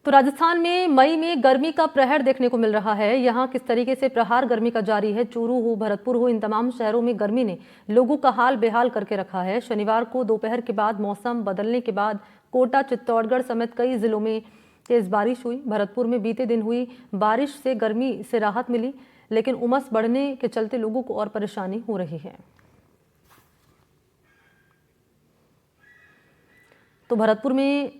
तो राजस्थान में मई में गर्मी का प्रहर देखने को मिल रहा है। यहाँ किस तरीके से प्रहार गर्मी का जारी है। चूरू हो, भरतपुर हो, इन तमाम शहरों में गर्मी ने लोगों का हाल बेहाल करके रखा है। शनिवार को दोपहर के बाद मौसम बदलने के बाद कोटा, चित्तौड़गढ़ समेत कई जिलों में तेज बारिश हुई। भरतपुर में बीते दिन हुई बारिश से गर्मी से राहत मिली, लेकिन उमस बढ़ने के चलते लोगों को और परेशानी हो रही है। तो भरतपुर में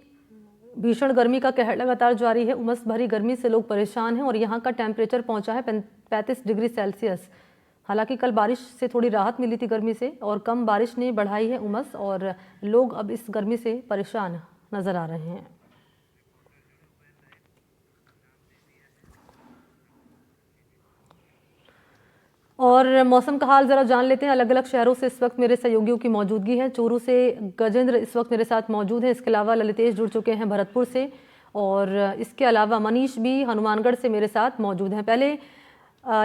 भीषण गर्मी का कहर लगातार जारी है। उमस भरी गर्मी से लोग परेशान हैं और यहाँ का टेम्परेचर पहुंचा है 35 डिग्री सेल्सियस। हालांकि कल बारिश से थोड़ी राहत मिली थी गर्मी से, और कम बारिश ने बढ़ाई है उमस, और लोग अब इस गर्मी से परेशान नजर आ रहे हैं। और मौसम का हाल जरा जान लेते हैं। अलग अलग शहरों से इस वक्त मेरे सहयोगियों की मौजूदगी है। चूरू से गजेंद्र इस वक्त मेरे साथ मौजूद हैं। इसके अलावा ललितेश जुड़ चुके हैं भरतपुर से, और इसके अलावा मनीष भी हनुमानगढ़ से मेरे साथ मौजूद हैं। पहले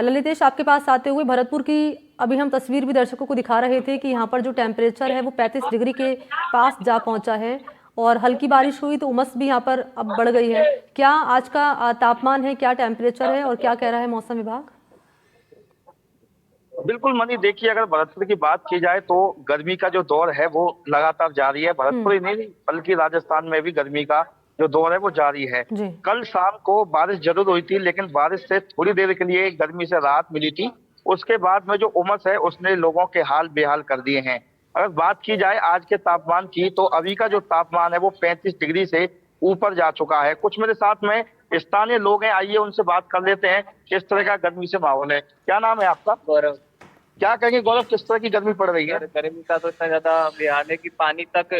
ललितेश, आपके पास आते हुए, भरतपुर की अभी हम तस्वीर भी दर्शकों को दिखा रहे थे कि यहाँ पर जो टेम्परेचर है वो 35 डिग्री के पास जा पहुँचा है, और हल्की बारिश हुई तो उमस भी यहाँ पर अब बढ़ गई है। क्या आज का तापमान है, क्या टेम्परेचर है, और क्या कह रहा है मौसम विभाग? बिल्कुल मनी, देखिए अगर भरतपुर की बात की जाए तो गर्मी का जो दौर है वो लगातार जारी है। भरतपुर ही नहीं बल्कि राजस्थान में भी गर्मी का जो दौर है वो जारी है। जी। कल शाम को बारिश जरूर हुई थी, लेकिन बारिश से थोड़ी देर के लिए गर्मी से राहत मिली थी। उसके बाद में जो उमस है उसने लोगों के हाल बेहाल कर दिए हैं। अगर बात की जाए आज के तापमान की, तो अभी का जो तापमान है वो 35 डिग्री से ऊपर जा चुका है। कुछ मेरे साथ में स्थानीय लोग हैं, आइए उनसे बात कर लेते हैं किस तरह का गर्मी से माहौल है। क्या नाम है आपका? गौरव। क्या कहेंगे गौरव, किस तरह की गर्मी पड़ रही है? गर्मी का तो इतना ज्यादा बेहाल है कि पानी तक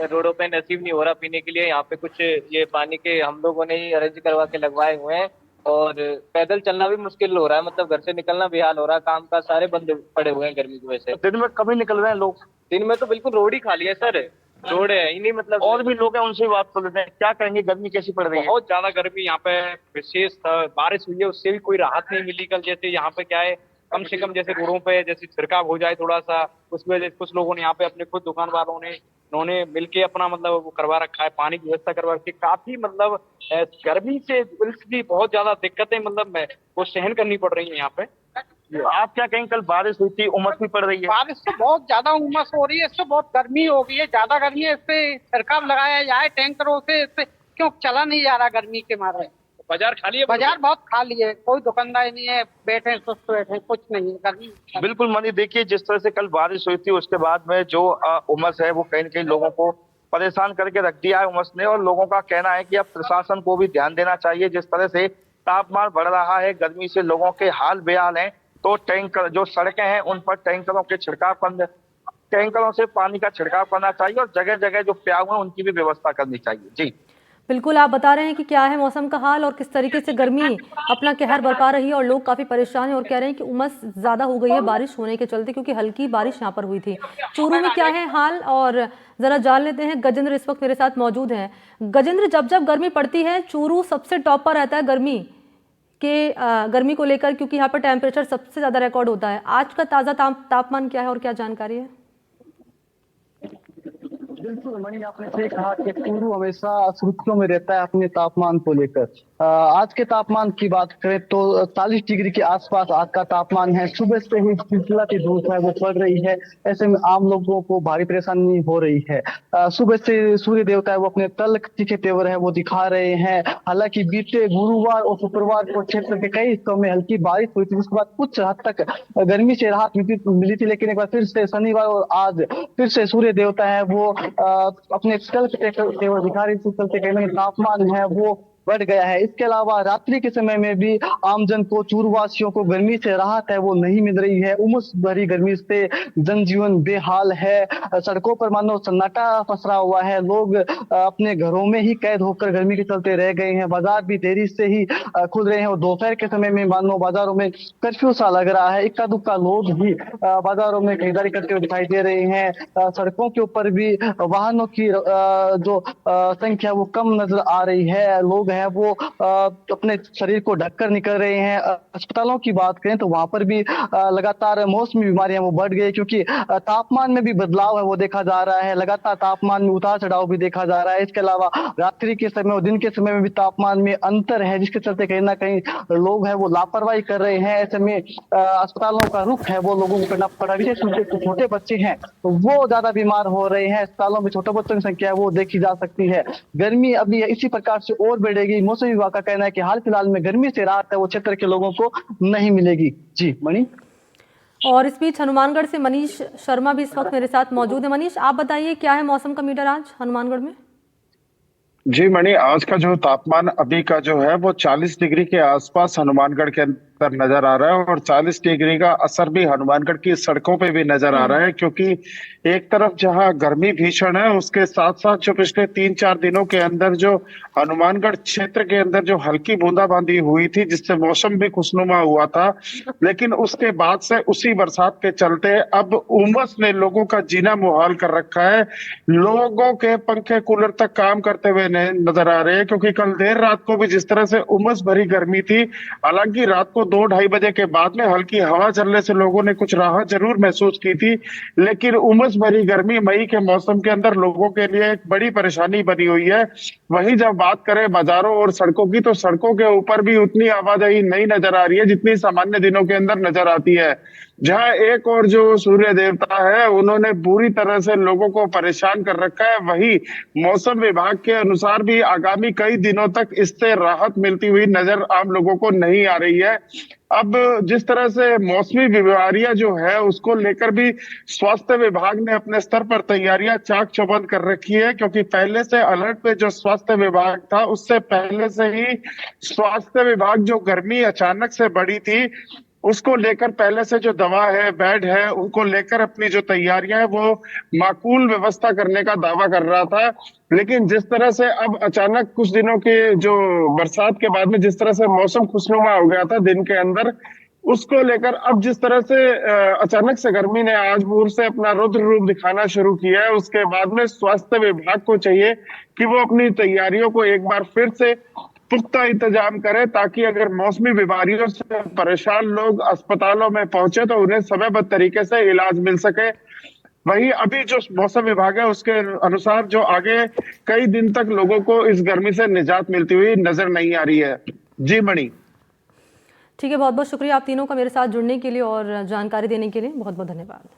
रोडों पे नसीब नहीं हो रहा पीने के लिए। यहाँ पे कुछ ये पानी के हम लोगों ने ही अरेंज करवा के लगवाए हुए हैं, और पैदल चलना भी मुश्किल हो रहा है। मतलब घर से निकलना बेहाल हो रहा है, काम का सारे बंद पड़े हुए हैं गर्मी की वजह से। दिन में कभी निकल रहे हैं लोग? दिन में तो बिल्कुल रोड ही खाली है सर, रोड है ही नहीं। मतलब और भी लोग हैं, उनसे भी बात कर लेते हैं। क्या कहेंगे, गर्मी कैसी पड़ रही है? बहुत ज्यादा गर्मी यहाँ पे, विशेष बारिश हुई है उससे भी कोई राहत नहीं मिली। कल जैसे यहाँ पे क्या है, कम से कम जैसे रोडों पे जैसे छिड़काव हो जाए थोड़ा सा, उस वजह से कुछ लोगों ने यहाँ पे अपने खुद दुकान वालों ने उन्होंने मिलके अपना मतलब वो करवा रखा है, पानी की व्यवस्था करवा रखी है। काफी मतलब गर्मी से भी बहुत ज्यादा दिक्कतें मतलब वो सहन करनी पड़ रही है यहाँ पे। आप क्या कहेंगे, कल बारिश हुई थी, उमस भी पड़ रही है? बारिश से बहुत ज्यादा उमस हो रही है, इससे बहुत गर्मी हो गई है, ज्यादा गर्मी है। इससे छिड़काव लगाया जाए टैंकरों से, इससे क्यों चला नहीं जा रहा गर्मी के मारे। बाजार खाली है, बाजार बहुत खाली है, कोई दुकानदार नहीं है, बैठे सुस्त बैठे, कुछ नहीं है गर्मी। बिल्कुल मनी, देखिए जिस तरह से कल बारिश हुई थी उसके बाद में जो उमस है वो कहीं न कहीं लोगों को परेशान करके रख दिया है उमस ने। और लोगों का कहना है कि अब प्रशासन को भी ध्यान देना चाहिए। जिस तरह से तापमान बढ़ रहा है, गर्मी से लोगों के हाल बेहाल हैं, तो टैंकर जो सड़कें हैं उन पर टैंकरों से पानी का छिड़काव करना चाहिए, और जगह जगह जो प्याऊ है उनकी भी व्यवस्था करनी चाहिए। जी बिल्कुल, आप बता रहे हैं कि क्या है मौसम का हाल और किस तरीके से गर्मी अपना कहर बरपा रही है, और लोग काफी परेशान हैं और कह रहे हैं कि उमस ज्यादा हो गई है बारिश होने के चलते, क्योंकि हल्की बारिश यहाँ पर हुई थी। चूरू में क्या है हाल, और जरा जान लेते हैं। गजेंद्र इस वक्त मेरे साथ मौजूद हैं। गजेंद्र, जब जब गर्मी पड़ती है चूरू सबसे टॉप पर रहता है गर्मी को लेकर, क्योंकि यहाँ पर टेम्परेचर सबसे ज्यादा रिकॉर्ड होता है। आज का ताजा तापमान क्या है और क्या जानकारी है? बिल्कुल मनी, आपने सही कहा कि चूरू हमेशा सुर्खियों में रहता है अपने तापमान को लेकर। आज के तापमान की बात करें तो 40 डिग्री के आसपास आज का तापमान है। सुबह से ही चिलचिलाती धूप है वो पड़ रही है, ऐसे में आम लोगों को भारी परेशानी हो रही है। सुबह से सूर्य देवता है वो अपने तल्ख तीखे तेवर है वो दिखा रहे हैं। हालांकि बीते गुरुवार और शुक्रवार को क्षेत्र के कई हिस्सों में हल्की बारिश हुई थी, जिसके बाद कुछ हद तक गर्मी से राहत मिली थी, लेकिन एक बार फिर से शनिवार और आज फिर से सूर्य देवता है वो अपने तल्ख तेवर दिखा रही थी। चलते कहीं तापमान है वो बढ़ गया है। इसके अलावा रात्रि के समय में भी आमजन को, चूरूवासियों को गर्मी से राहत है वो नहीं मिल रही है। उमस भरी गर्मी से जनजीवन बेहाल है। सड़कों पर मानो सन्नाटा पसरा हुआ है। लोग अपने घरों में ही कैद होकर गर्मी के चलते रह गए हैं। बाजार भी देरी से ही खुल रहे हैं, और दोपहर के समय में मानो बाजारों में कर्फ्यू सा लग रहा है। इक्का दुक्का लोग भी बाजारों में खरीदारी करते हुए दिखाई दे रहे हैं। सड़कों के ऊपर भी वाहनों की जो संख्या वो कम नजर आ रही है। लोग है वो अपने शरीर को ढककर निकल रहे हैं। अस्पतालों की बात करें तो वहां पर भी लगातार मौसमी बीमारियां वो बढ़ गई, क्योंकि तापमान में भी बदलाव है वो देखा जा रहा है। लगातार तापमान में उतार चढ़ाव भी देखा जा रहा है। इसके अलावा रात्रि के समय और दिन के समय में भी तापमान में अंतर है, जिसके चलते कहीं ना कहीं लोग हैं वो लापरवाही कर रहे हैं। ऐसे में अस्पतालों का रुख है वो लोगों को करना पड़ा। विशेष रूप से छोटे बच्चे हैं तो वो ज्यादा बीमार हो रहे हैं। अस्पतालों में छोटे बच्चों की संख्या वो देखी जा सकती है। गर्मी अभी इसी प्रकार से और बढ़ेगी। मौसम विभाग का कहना है कि हाल फिलहाल में गर्मी से राहत है वो क्षेत्र के लोगों को नहीं मिलेगी। जी मणि। और इस बीच हनुमानगढ़ से मनीष शर्मा भी इस वक्त मेरे साथ मौजूद है। मनीष, आप बताइए क्या है मौसम का मीटर आज हनुमानगढ़ में? जी मणि, आज का जो तापमान अभी का जो है वो 40 डिग्री के आसपास हनुमानगढ़ के अंदर नजर आ रहा है, और 40 डिग्री का असर भी हनुमानगढ़ की सड़कों पे भी नजर आ रहा है। क्योंकि एक तरफ जहां गर्मी भीषण है, उसके साथ साथ जो पिछले 3-4 दिनों के अंदर जो हनुमानगढ़ क्षेत्र के अंदर जो हल्की बूंदाबांदी हुई थी, जिससे मौसम भी खुशनुमा हुआ था, लेकिन उसके बाद से उसी बरसात के चलते अब उमस ने लोगों का जीना मुहाल कर रखा है। लोगों के पंखे कूलर तक काम करते हुए नजर आ रहे हैं, क्योंकि कल देर रात को भी जिस तरह से उमस भरी गर्मी थी, हालांकि रात को 2-2:30 बजे के बाद में हल्की हवा चलने से लोगों ने कुछ राहत जरूर महसूस की थी, लेकिन उमस भरी गर्मी मई के मौसम के अंदर लोगों के लिए एक बड़ी परेशानी बनी हुई है। वहीं जब बात करें बाजारों और सड़कों की, तो सड़कों के ऊपर भी उतनी आवाजाही नहीं नजर आ रही है जितनी सामान्य दिनों के अंदर नजर आती है। जहां एक और जो सूर्य देवता है उन्होंने बुरी तरह से लोगों को परेशान कर रखा है, वही मौसम विभाग के अनुसार भी आगामी कई दिनों तक इससे राहत मिलती हुई नजर आम लोगों को नहीं आ रही है। अब जिस तरह से मौसमी बीमारियां जो है उसको लेकर भी स्वास्थ्य विभाग ने अपने स्तर पर तैयारियां चाक चौबंद कर रखी है, क्योंकि पहले से अलर्ट पे जो स्वास्थ्य विभाग था, उससे पहले से ही स्वास्थ्य विभाग जो गर्मी अचानक से बढ़ी थी उसको लेकर पहले से जो दवा है, बेड है, उनको लेकर अपनी जो तैयारियां है वो माकूल व्यवस्था करने का दावा कर रहा था। लेकिन जिस तरह से अब अचानक कुछ दिनों के जो बरसात के बाद में जिस तरह से मौसम खुशनुमा हो गया था दिन के अंदर, उसको लेकर अब जिस तरह से अचानक से गर्मी ने आज भोर से अपना रुद्र रूप दिखाना शुरू किया है, उसके बाद में स्वास्थ्य विभाग को चाहिए कि वो अपनी तैयारियों को एक बार फिर से पुख्ता इंतजाम करे, ताकि अगर मौसमी बीमारियों से परेशान लोग अस्पतालों में पहुंचे तो उन्हें समयबद्ध तरीके से इलाज मिल सके। वहीं अभी जो मौसम विभाग है उसके अनुसार जो आगे कई दिन तक लोगों को इस गर्मी से निजात मिलती हुई नजर नहीं आ रही है। जी मणि। ठीक है, बहुत बहुत शुक्रिया आप तीनों का मेरे साथ जुड़ने के लिए और जानकारी देने के लिए। बहुत बहुत धन्यवाद।